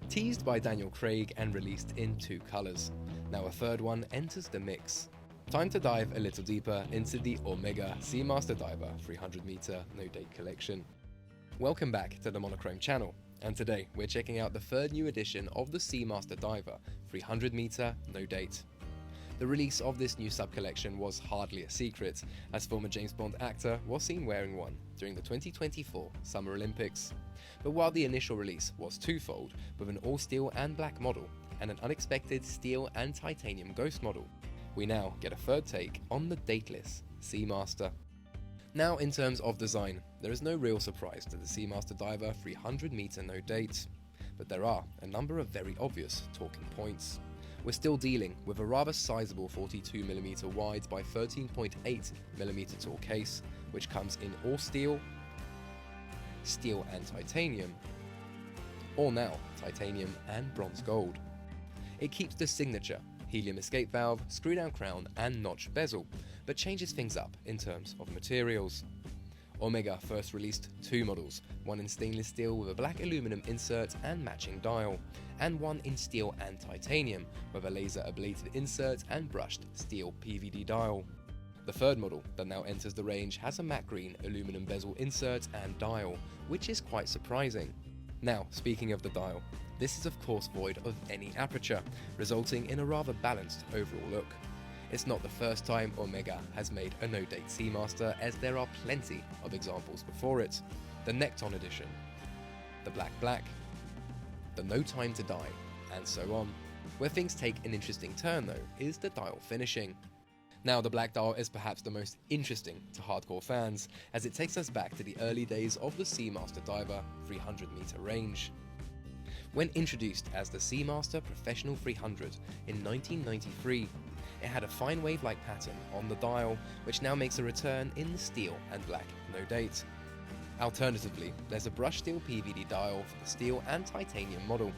Teased by Daniel Craig and released in 2 colours. Now a third one enters the mix. Time to dive a little deeper into the Omega Seamaster Diver 300 meter no-date collection. Welcome back to the Monochrome channel, and today we're checking out the third new edition of the Seamaster Diver 300 meter no-date. The release of this new sub-collection was hardly a secret, as former James Bond actor was seen wearing one during the 2024 Summer Olympics. But while the initial release was twofold, with an all-steel and black model, and an unexpected steel and titanium ghost model, we now get a third take on the dateless Seamaster. Now, in terms of design, there is no real surprise to the Seamaster Diver 300 meter no-date, but there are a number of very obvious talking points. We're still dealing with a rather sizable 42mm wide by 13.8mm tall case, which comes in all steel, steel and titanium, or now titanium and bronze gold. It keeps the signature helium escape valve, screw down crown and notch bezel, but changes things up in terms of materials. Omega first released 2 models, one in stainless steel with a black aluminum insert and matching dial, and one in steel and titanium with a laser ablated insert and brushed steel PVD dial. The third model that now enters the range has a matte green aluminum bezel insert and dial, which is quite surprising. Now, speaking of the dial, this is of course void of any aperture, resulting in a rather balanced overall look. It's not the first time Omega has made a no-date Seamaster, as there are plenty of examples before it. The Nekton edition, the Black, the No Time to Die, and so on. Where things take an interesting turn though is the dial finishing. Now, the black dial is perhaps the most interesting to hardcore fans, as it takes us back to the early days of the Seamaster Diver 300 meter range. When introduced as the Seamaster Professional 300 in 1993, it had a fine wave-like pattern on the dial, which now makes a return in the steel and black no-date. Alternatively, there's a brushed steel PVD dial for the steel and titanium model,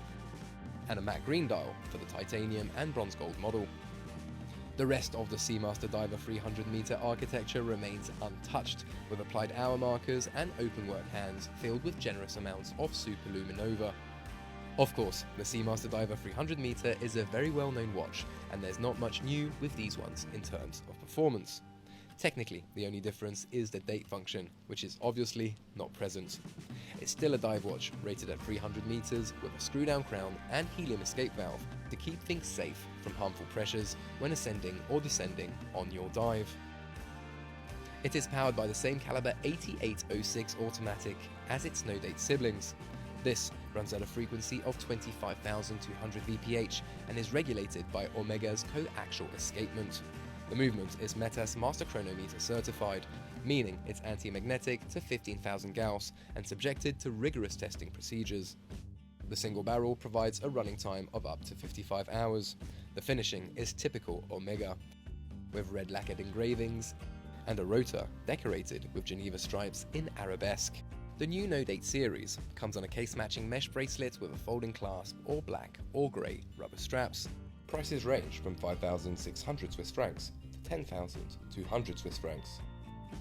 and a matte green dial for the titanium and bronze gold model. The rest of the Seamaster Diver 300 meter architecture remains untouched, with applied hour markers and openwork hands filled with generous amounts of superluminova. Of course, the Seamaster Diver 300 meter is a very well-known watch, and there's not much new with these ones in terms of performance. Technically, the only difference is the date function, which is obviously not present. It's still a dive watch rated at 300 meters with a screw-down crown and helium escape valve to keep things safe from harmful pressures when ascending or descending on your dive. It is powered by the same caliber 8806 automatic as its no-date siblings. This runs at a frequency of 25,200 VPH and is regulated by Omega's coaxial escapement. The movement is Metas Master Chronometer certified, meaning it's anti-magnetic to 15,000 Gauss and subjected to rigorous testing procedures. The single barrel provides a running time of up to 55 hours. The finishing is typical Omega, with red lacquered engravings and a rotor decorated with Geneva stripes in arabesque. The new no-date series comes on a case-matching mesh bracelet with a folding clasp or black or grey rubber straps. Prices range from 5,600 Swiss francs to 10,200 Swiss francs.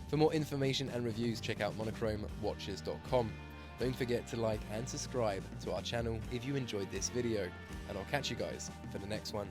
For more information and reviews, check out monochromewatches.com. Don't forget to like and subscribe to our channel if you enjoyed this video, and I'll catch you guys for the next one.